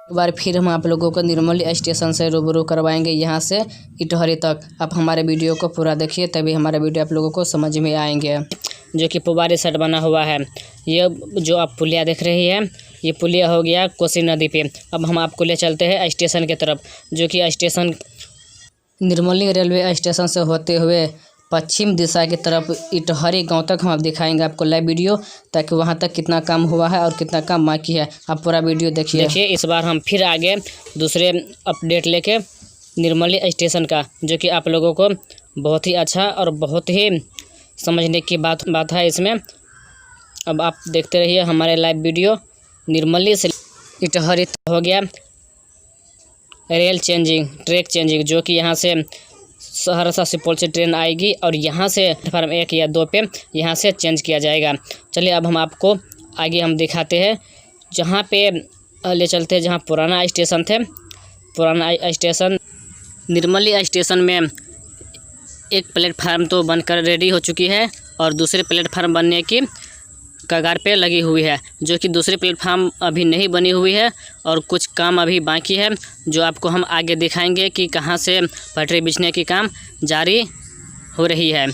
एक बार फिर हम आप लोगों को निर्मली स्टेशन से रूबरू करवाएंगे, यहाँ से इटहरी तक। आप हमारे वीडियो को पूरा देखिए, तभी हमारा वीडियो आप लोगों को समझ में आएंगे। जो कि पुबारी सेट बना हुआ है, ये जो आप पुलिया देख रही है, ये पुलिया हो गया कोसी नदी पे। अब हम आपको ले चलते हैं स्टेशन की तरफ, जो कि स्टेशन निर्मली रेलवे स्टेशन से होते हुए पश्चिम दिशा की तरफ इटहरी गांव तक हम आप दिखाएंगे आपको लाइव वीडियो, ताकि वहां तक कितना काम हुआ है और कितना काम बाकी है। आप पूरा वीडियो देखिए। इस बार हम फिर आगे दूसरे अपडेट लेके निर्मली स्टेशन का, जो कि आप लोगों को बहुत ही अच्छा और बहुत ही समझने की बात है इसमें। अब आप देखते रहिए हमारे लाइव वीडियो। निर्मली से इटहरी हो गया रेल चेंजिंग, ट्रैक चेंजिंग, जो कि यहाँ से सहरसा सुपौल से ट्रेन आएगी और यहाँ से प्लेटफार्म 1 या 2 पे यहाँ से चेंज किया जाएगा। चलिए अब हम आपको आगे हम दिखाते हैं, जहाँ पे ले चलते हैं जहाँ पुराना स्टेशन थे। पुराना स्टेशन निर्मली स्टेशन में एक प्लेटफार्म तो बनकर रेडी हो चुकी है और दूसरे प्लेटफार्म बनने की कगार पे लगी हुई है, जो कि दूसरी प्लेटफार्म अभी नहीं बनी हुई है और कुछ काम अभी बाकी है, जो आपको हम आगे दिखाएंगे कि कहां से पटरी बिछने की काम जारी हो रही है।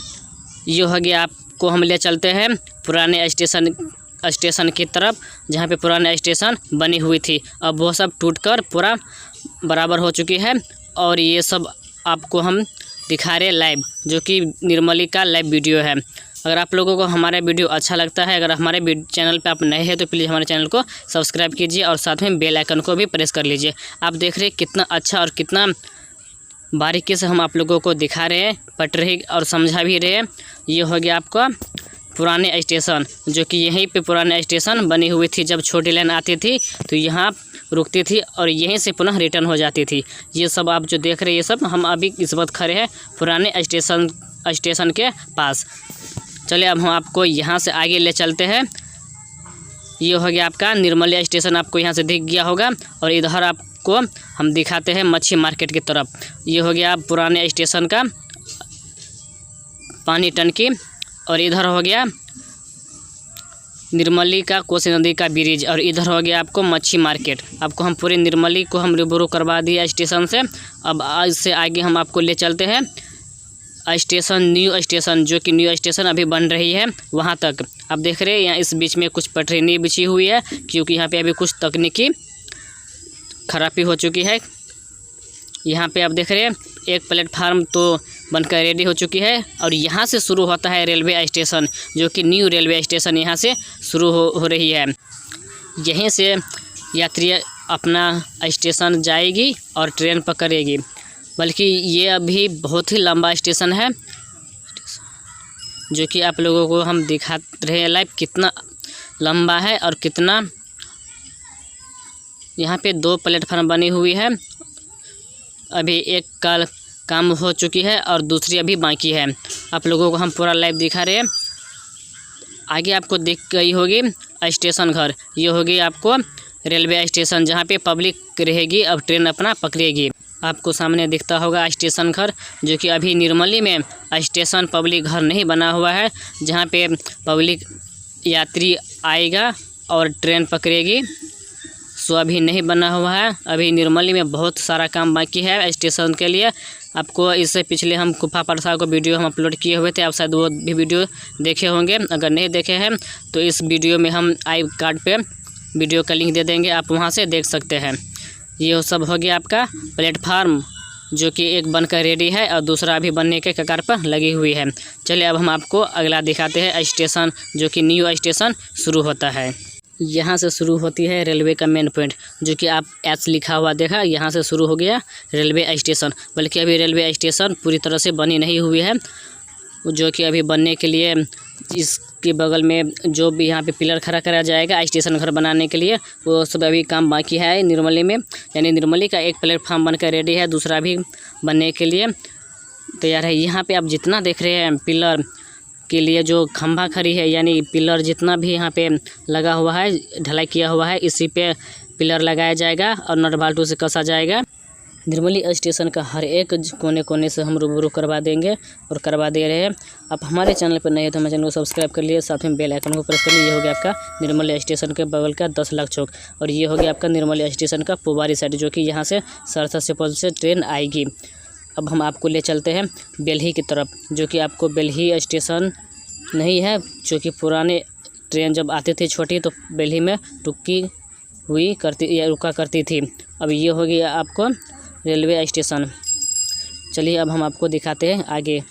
ये हो गया, आपको हम ले चलते हैं पुराने स्टेशन की तरफ, जहां पे पुराने स्टेशन बनी हुई थी। अब वो सब टूटकर पूरा बराबर हो चुकी है और ये सब आपको हम दिखा रहे लाइव, जो कि निर्मली का लाइव वीडियो है। अगर आप लोगों को हमारा वीडियो अच्छा लगता है, अगर हमारे चैनल पे आप नए हैं तो प्लीज़ हमारे चैनल को सब्सक्राइब कीजिए और साथ में बेल आइकन को भी प्रेस कर लीजिए। आप देख रहे हैं कितना अच्छा और कितना बारीकी से हम आप लोगों को दिखा रहे हैं, पढ़ रहे और समझा भी रहे हैं। ये हो गया आपका पुराने स्टेशन, जो कि यहीं पे पुराने स्टेशन बनी हुई थी। जब छोटी लाइन आती थी तो यहाँ रुकती थी और यहीं से पुनः रिटर्न हो जाती थी। ये सब आप जो देख रहे हैं, ये सब हम अभी इस वक्त खड़े हैं पुराने स्टेशन के पास। चलिए अब हम आपको यहाँ से आगे ले चलते हैं। ये हो गया आपका निर्मली स्टेशन, आपको यहाँ से दिख गया होगा। और इधर आपको हम दिखाते हैं मच्छी मार्केट की तरफ। ये हो गया पुराने स्टेशन का पानी टंकी और इधर हो गया निर्मली का कोसी नदी का ब्रिज और इधर हो गया आपको मच्छी मार्केट। आपको हम पूरी निर्मली को हम रूबरू करवा दिया स्टेशन से। अब आज से आगे हम आपको ले चलते हैं स्टेशन, न्यू स्टेशन, जो कि न्यू स्टेशन अभी बन रही है वहाँ तक। आप देख रहे हैं यहाँ इस बीच में कुछ पटरी नहीं बिछी हुई है, क्योंकि यहाँ पे अभी कुछ तकनीकी खराबी हो चुकी है। यहाँ पे आप देख रहे हैं एक प्लेटफार्म तो बनकर रेडी हो चुकी है और यहाँ से शुरू होता है रेलवे स्टेशन, जो कि न्यू रेलवे स्टेशन यहाँ से शुरू हो रही है। यहीं से यात्री अपना स्टेशन जाएगी और ट्रेन पकड़ेगी। बल्कि ये अभी बहुत ही लंबा स्टेशन है, जो कि आप लोगों को हम दिखा रहे हैं लाइव कितना लंबा है और कितना। यहाँ पे 2 प्लेटफार्म बनी हुई है, अभी एक का काम हो चुकी है और दूसरी अभी बाकी है। आप लोगों को हम पूरा लाइव दिखा रहे हैं। आगे आपको दिख गई होगी स्टेशन घर। ये होगी आपको रेलवे स्टेशन, जहाँ पे पब्लिक रहेगी, अब ट्रेन अपना पकड़ेगी। आपको सामने दिखता होगा स्टेशन घर, जो कि अभी निर्मली में स्टेशन पब्लिक घर नहीं बना हुआ है, जहाँ पे पब्लिक यात्री आएगा और ट्रेन पकड़ेगी। सो अभी नहीं बना हुआ है। अभी निर्मली में बहुत सारा काम बाकी है स्टेशन के लिए। आपको इससे पिछले हम गुफा प्रसाद को वीडियो हम अपलोड किए हुए थे, आप शायद वो भी वीडियो देखे होंगे। अगर नहीं देखे हैं तो इस वीडियो में हम आई कार्ड पे वीडियो का लिंक दे देंगे, आप वहाँ से देख सकते हैं। ये सब हो गया आपका प्लेटफार्म, जो कि एक बनकर रेडी है और दूसरा अभी बनने के कगार पर लगी हुई है। चलिए अब हम आपको अगला दिखाते हैं स्टेशन, जो कि न्यू स्टेशन शुरू होता है। यहाँ से शुरू होती है रेलवे का मेन पॉइंट, जो कि आप एच लिखा हुआ देखा, यहाँ से शुरू हो गया रेलवे स्टेशन। बल्कि अभी रेलवे स्टेशन पूरी तरह से बनी नहीं हुई है, जो कि अभी बनने के लिए इसके बगल में जो भी यहाँ पे पिलर खड़ा करा जाएगा स्टेशन घर बनाने के लिए, वो सब अभी काम बाकी है निर्मली में। यानी निर्मली का एक प्लेटफार्म बनकर रेडी है, दूसरा भी बनने के लिए तैयार है। यहाँ पे आप जितना देख रहे हैं पिलर के लिए जो खंभा खड़ी है, यानी पिलर जितना भी यहाँ पे लगा हुआ है, ढलाई किया हुआ है, इसी पे पिलर लगाया जाएगा और नट बाल्टू से कसा जाएगा। निर्मली स्टेशन का हर एक कोने कोने से हम रूबरू करवा देंगे और करवा दे रहे हैं। आप हमारे चैनल पर नए हैं तो हमारे चैनल को सब्सक्राइब कर लिए, साथ में बेल आइकन को प्रेस कर लिए। ये हो गया आपका निर्मली स्टेशन के बगल का 10 लाख चौक, और ये हो गया आपका निर्मली स्टेशन का पुबारी साइड, जो कि यहाँ से सहरसा सुपौल से ट्रेन आएगी। अब हम आपको ले चलते हैं बेल्ही की तरफ, जो कि आपको बेल्ही स्टेशन नहीं है, जो कि पुराने ट्रेन जब आती थी छोटी तो बेल्ही में रुका करती थी। अब ये हो गया आपको रेलवे स्टेशन। चलिए अब हम आपको दिखाते हैं आगे।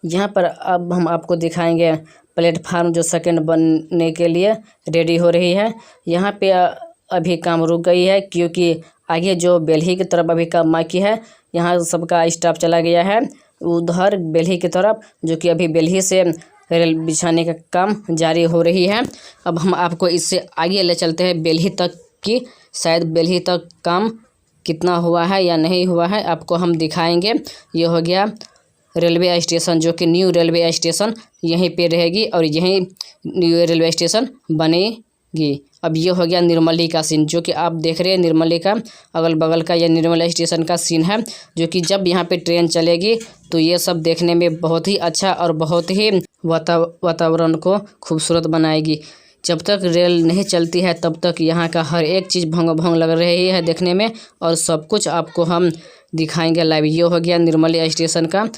यहाँ पर अब हम आपको दिखाएंगे प्लेटफार्म जो सेकंड बनने के लिए रेडी हो रही है। यहाँ पे अभी काम रुक गई है, क्योंकि आगे जो बेल्ही की तरफ अभी काम बाकी है, यहाँ सबका स्टाफ चला गया है उधर बेल्ही की तरफ, जो कि अभी बेल्ही से रेल बिछाने का काम जारी हो रही है। अब हम आपको इससे आगे ले चलते हैं बेल्ही तक की। शायद बेल्ही तक काम कितना हुआ है या नहीं हुआ है आपको हम दिखाएंगे। ये हो गया रेलवे स्टेशन, जो कि न्यू रेलवे स्टेशन यहीं पे रहेगी और यहीं न्यू रेलवे स्टेशन बनेगी। अब ये हो गया निर्मली का सीन, जो कि आप देख रहे हैं निर्मली का अगल बगल का यह निर्मली स्टेशन का सीन है, जो कि जब यहाँ पे ट्रेन चलेगी तो ये सब देखने में बहुत ही अच्छा और बहुत ही वातावरण को खूबसूरत बनाएगी। जब तक रेल नहीं चलती है तब तक यहाँ का हर एक चीज़ भंग भंग लग रही है देखने में, और सब कुछ आपको हम दिखाएंगे लाइव। ये हो गया निर्मली स्टेशन का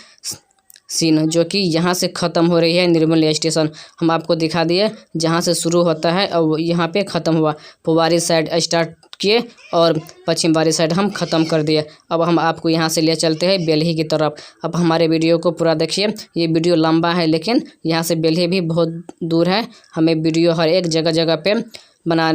सीन, जो कि यहाँ से ख़त्म हो रही है निर्मली स्टेशन। हम आपको दिखा दिए जहाँ से शुरू होता है और यहाँ पे ख़त्म हुआ। पुबारी साइड स्टार्ट किए और पश्चिम बारी साइड हम ख़त्म कर दिए। अब हम आपको यहाँ से ले चलते हैं बेल्ही की तरफ। अब हमारे वीडियो को पूरा देखिए। ये वीडियो लंबा है, लेकिन यहाँ से बेल्ही भी बहुत दूर है। हमें वीडियो हर एक जगह जगह पे बना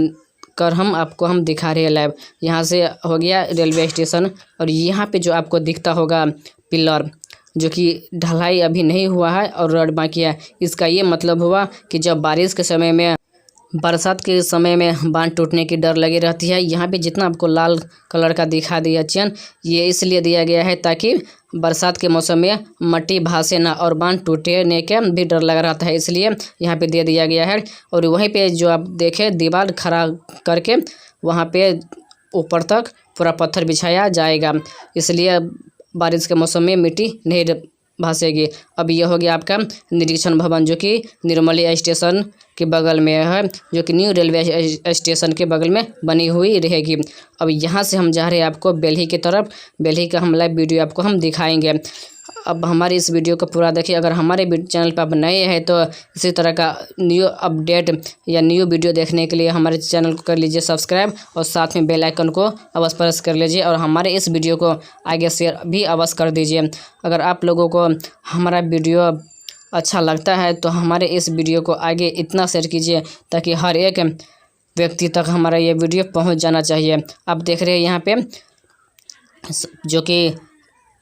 कर हम दिखा रहे हैं लाइव। यहाँ से हो गया रेलवे स्टेशन, और यहाँ पे जो आपको दिखता होगा पिलर, जो कि ढलाई अभी नहीं हुआ है और रड बाकी है। इसका ये मतलब हुआ कि जब बारिश के समय में, बरसात के समय में बांध टूटने की डर लगी रहती है। यहाँ पे जितना आपको लाल कलर का दिखा दिया चैन, ये इसलिए दिया गया है ताकि बरसात के मौसम में मट्टी भासे ना और बांध टूटने के भी डर लगा रहता है, इसलिए यहाँ पे दे दिया गया है। और वहीं पे जो आप देखें दीवार खड़ा करके वहाँ पे ऊपर तक पूरा पत्थर बिछाया जाएगा, इसलिए बारिश के मौसम में मिट्टी नहीं भासेगी। अब ये हो गया आपका निरीक्षण भवन, जो कि निर्मली स्टेशन के बगल में है, जो कि न्यू रेलवे स्टेशन के बगल में बनी हुई रहेगी। अब यहाँ से हम जा रहे हैं आपको बेल्ही की तरफ। बेल्ही का हम लाइव वीडियो आपको हम दिखाएंगे। अब हमारे इस वीडियो को पूरा देखिए। अगर हमारे चैनल पर आप नए हैं तो इसी तरह का न्यू अपडेट या न्यू वीडियो देखने के लिए हमारे चैनल को कर लीजिए सब्सक्राइब, और साथ में बेल आइकन को अवश्य प्रेस कर लीजिए, और हमारे इस वीडियो को आगे शेयर भी अवश्य कर दीजिए। अगर आप लोगों को हमारा वीडियो अच्छा लगता है तो हमारे इस वीडियो को आगे इतना शेयर कीजिए ताकि हर एक व्यक्ति तक हमारा ये वीडियो पहुँच जाना चाहिए। आप देख रहे हैं यहाँ पे जो कि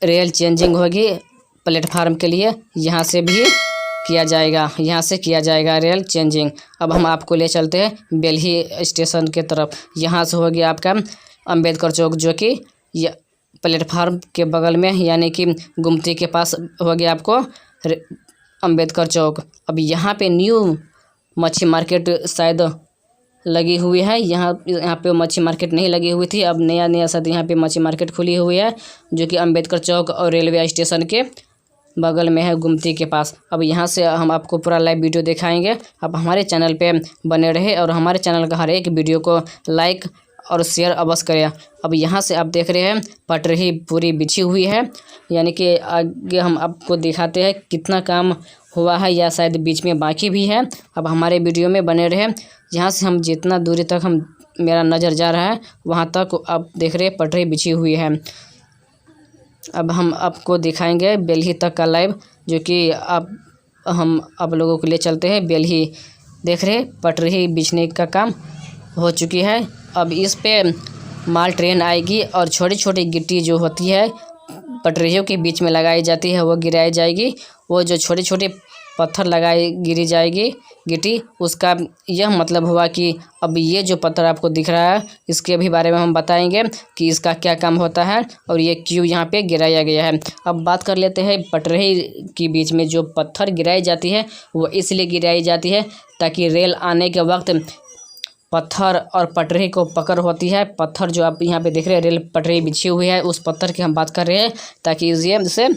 रेल चेंजिंग होगी प्लेटफार्म के लिए, यहाँ से भी किया जाएगा, यहाँ से किया जाएगा रेल चेंजिंग। अब हम आपको ले चलते हैं बेल्ही स्टेशन के तरफ। यहाँ से हो गया आपका अंबेडकर चौक, जो कि प्लेटफार्म के बगल में यानी कि गुमती के पास हो गया आपको अंबेडकर चौक। अब यहाँ पे न्यू मच्छी मार्केट शायद लगी हुई है। यहाँ पे मच्छी मार्केट नहीं लगी हुई थी, अब नया शायद यहाँ पे मच्छी मार्केट खुली हुई है, जो कि अंबेडकर चौक और रेलवे स्टेशन के बगल में है गुमती के पास। अब यहाँ से हम आपको पूरा लाइव वीडियो दिखाएंगे। आप हमारे चैनल पे बने रहे और हमारे चैनल का हर एक वीडियो को लाइक और शेयर अवश्य करें। अब यहाँ से आप देख रहे हैं पटरी पूरी बिछी हुई है, यानी कि आगे हम आपको दिखाते हैं कितना काम हुआ है या शायद बीच में बाकी भी है। अब हमारे वीडियो में बने रहे। यहाँ से हम जितना दूरी तक मेरा नज़र जा रहा है वहाँ तक आप देख रहे हैं पटरी बिछी हुई है। अब हम आपको दिखाएंगे बेल्ही तक का लाइव, जो कि हम आप लोगों को ले चलते हैं बेल्ही। देख रहे पटरी बिछने का काम हो चुकी है। अब इस पे माल ट्रेन आएगी और छोटी छोटी गिट्टी जो होती है पटरियों के बीच में लगाई जाती है वो गिराई जाएगी। वो जो छोटे छोटे पत्थर गिरी जाएगी गिट्टी, उसका यह मतलब हुआ कि अब ये जो पत्थर आपको दिख रहा है इसके भी बारे में हम बताएंगे कि इसका क्या काम होता है और ये क्यों यहाँ पे गिराया गया है। अब बात कर लेते हैं पटरी के बीच में जो पत्थर गिराई जाती है वो इसलिए गिराई जाती है ताकि रेल आने के वक्त पत्थर और पटरी को पकड़ होती है। पत्थर जो आप यहाँ पे देख रहे हैं, रेल पटरी बिछी हुई है, उस पत्थर की हम बात कर रहे हैं, ताकि इसे से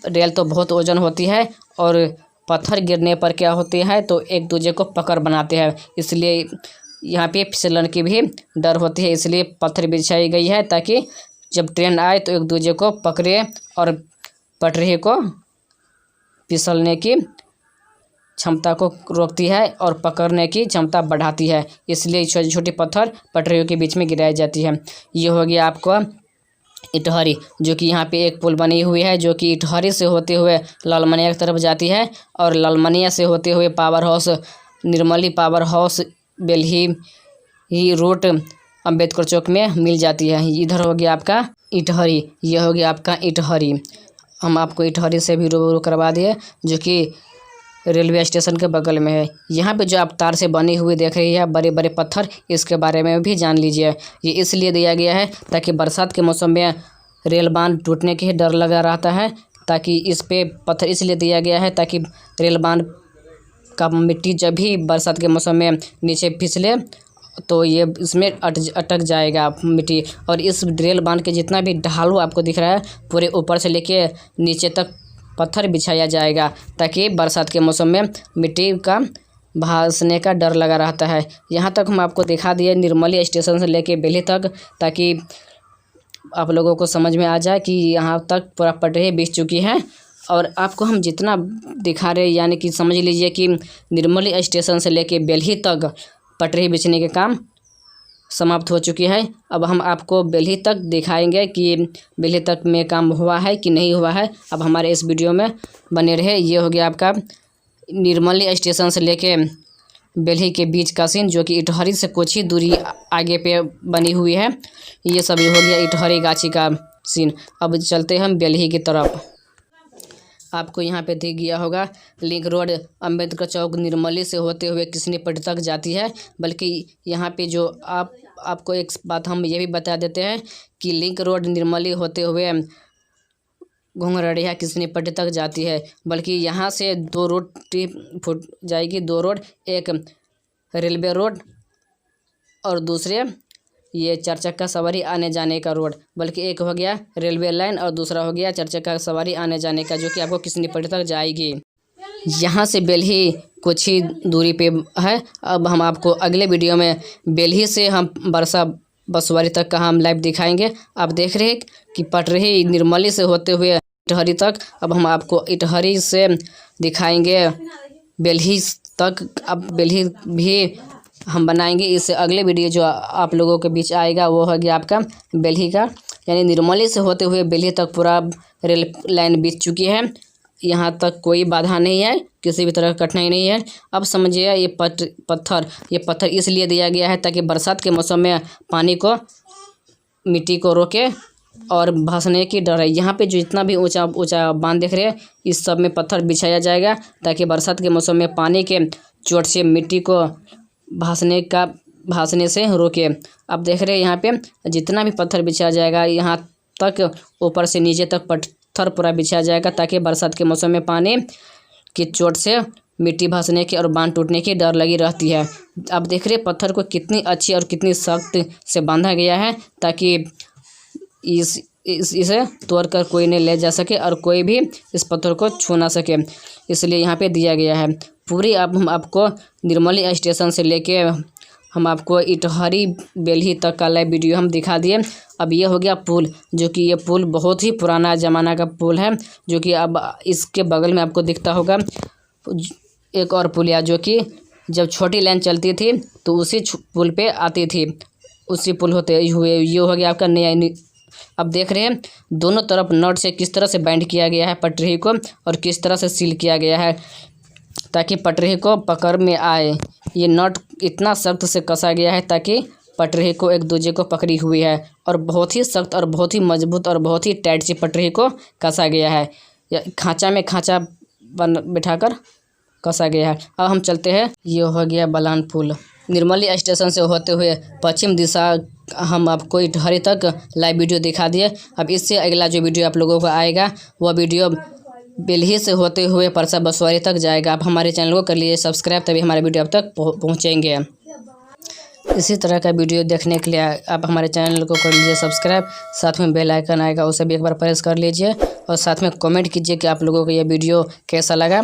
रेल तो बहुत वजन होती है और पत्थर गिरने पर क्या होते हैं तो एक दूसरे को पकड़ बनाते हैं, इसलिए यहाँ पे फिसलन की भी डर होती है। इसलिए पत्थर बिछाई गई है ताकि जब ट्रेन आए तो एक दूसरे को पकड़े और पटरी को फिसलने की क्षमता को रोकती है और पकड़ने की क्षमता बढ़ाती है। इसलिए छोटी छोटी पत्थर पटरियों के बीच में गिराई जाती है। ये हो गया आपको इटहरी, जो कि यहाँ पे एक पुल बनी हुई है, जो कि इटहरी से होते हुए लालमनिया की तरफ जाती है और लालमनिया से होते हुए power house, Nirmali power house, Belhi ही रूट अम्बेडकर चौक में मिल जाती है। इधर हो गया आपका इटहरी, यह हो गया आपका इटहरी। हम आपको इटहरी से भी रूबरू करवा दिए, जो कि रेलवे स्टेशन के बगल में है। यहाँ पे जो आप तार से बनी हुई देख रही है, बड़े बड़े पत्थर, इसके बारे में भी जान लीजिए। ये इसलिए दिया गया है ताकि बरसात के मौसम में रेल बांध टूटने की डर लगा रहता है, ताकि इस पे पत्थर इसलिए दिया गया है ताकि रेल बांध का मिट्टी जब भी बरसात के मौसम में नीचे फिसले तो ये इसमें अटक जाएगा मिट्टी। और इस रेल बांध के जितना भी ढालू आपको दिख रहा है, पूरे ऊपर से लेके नीचे तक पत्थर बिछाया जाएगा, ताकि बरसात के मौसम में मिट्टी का भासने का डर लगा रहता है। यहाँ तक हम आपको दिखा दिए निर्मली स्टेशन से लेके बेल्ही तक, ताकि आप लोगों को समझ में आ जाए कि यहाँ तक पूरा पटरी बिछ चुकी है। और आपको हम जितना दिखा रहे, यानी कि समझ लीजिए कि निर्मली स्टेशन से लेके बेल्ही तक पटरी बिछने के काम समाप्त हो चुकी है। अब हम आपको बेल्ही तक दिखाएंगे कि बेल्ही तक में काम हुआ है कि नहीं हुआ है। अब हमारे इस वीडियो में बने रहे। ये हो गया आपका निर्मली स्टेशन से लेके बेल्ही के बीच का सीन, जो कि इटहरी से कुछ ही दूरी आगे पे बनी हुई है। ये सभी हो गया इटहरी गाछी का सीन। अब चलते हैं हम बेल्ही की तरफ। आपको यहाँ पे दिख गया होगा लिंक रोड अम्बेडकर चौक निर्मली से होते हुए किसनीपट्टी तक जाती है। बल्कि यहाँ पे जो आपको एक बात हम ये भी बता देते हैं कि लिंक रोड निर्मली होते हुए घुंघरड़िया किसनीपट्टी तक जाती है। बल्कि यहाँ से दो रोड फुट जाएगी, दो रोड, एक रेलवे रोड और दूसरे ये चार चक्का सवारी आने जाने का रोड। बल्कि एक हो गया रेलवे लाइन और दूसरा हो गया चार चक्का सवारी आने जाने का, जो कि आपको किसनीपट्टी तक जाएगी। यहाँ से बेल्ही कुछ ही दूरी पे है। अब हम आपको अगले वीडियो में बेल्ही से हम बरसा बसवारी तक का हम लाइव दिखाएंगे। आप देख रहे हैं कि पटरी निर्मली से होते हुए इटहरी तक। अब हम आपको इटहरी से दिखाएंगे बेल्ही तक। अब बेल्ही भी हम बनाएंगे। इससे अगले वीडियो जो आप लोगों के बीच आएगा वो हो गया आपका बेल्ही का, यानी निर्मली से होते हुए बेल्ही तक पूरा रेल लाइन बीत चुकी है। यहाँ तक कोई बाधा नहीं है, किसी भी तरह का कठिनाई नहीं है। अब समझिए ये पत्थर इसलिए दिया गया है ताकि बरसात के मौसम में पानी को, मिट्टी को रोके और भासने की डर है। यहाँ पे जो जितना भी ऊंचा ऊंचा बांध देख रहे हैं, इस सब में पत्थर बिछाया जाएगा ताकि बरसात के मौसम में पानी के चोट से मिट्टी को भासने से रोके। आप देख रहे हैं यहाँ पे जितना भी पत्थर बिछाया जाएगा, यहाँ तक ऊपर से नीचे तक पत्थर पूरा बिछाया जाएगा, ताकि बरसात के मौसम में पानी की चोट से मिट्टी भासने की और बांध टूटने की डर लगी रहती है। आप देख रहे हैं पत्थर को कितनी अच्छी और कितनी सख्त से बांधा गया है, ताकि इसे तोड़कर कोई नहीं ले जा सके और कोई भी इस पत्थर को छू ना सके, इसलिए यहाँ पे दिया गया है। पूरी हम आपको निर्मली स्टेशन से लेके हम आपको इटहरी बेल्ही तक का लाइव वीडियो हम दिखा दिए। अब ये हो गया पुल, जो कि ये पुल बहुत ही पुराना ज़माना का पुल है, जो कि अब इसके बगल में आपको दिखता होगा एक और पुलिया, जो कि जब छोटी लाइन चलती थी तो उसी पुल पे आती थी, उसी पुल होते हुए ये हो गया आपका नया। अब देख रहे हैं दोनों तरफ नट से किस तरह से बाइंड किया गया है पटरी को, और किस तरह से सील किया गया है ताकि पटरी को पकड़ में आए। ये नट इतना सख्त से कसा गया है ताकि पटरी को एक दूसरे को पकड़ी हुई है, और बहुत ही सख्त और बहुत ही मजबूत और बहुत ही टाइट से पटरी को कसा गया है, या खाँचा में खाँचा बिठाकर कसा गया है। अब हम चलते हैं, ये हो गया बलान पुल। निर्मली स्टेशन से होते हुए पश्चिम दिशा हम आपको इटहरी तक लाइव वीडियो दिखा दिए। अब इससे अगला जो वीडियो आप लोगों को आएगा वह वीडियो बेल्ही से होते हुए परसा बसवारी तक जाएगा। आप हमारे चैनल को कर लीजिए सब्सक्राइब, तभी हमारे वीडियो अब तक पहुँचेंगे। इसी तरह का वीडियो देखने के लिए आप हमारे चैनल को कर लीजिए सब्सक्राइब, साथ में बेल आइकन आएगा उसे भी एक बार प्रेस कर लीजिए और साथ में कमेंट कीजिए कि आप लोगों को यह वीडियो कैसा लगा।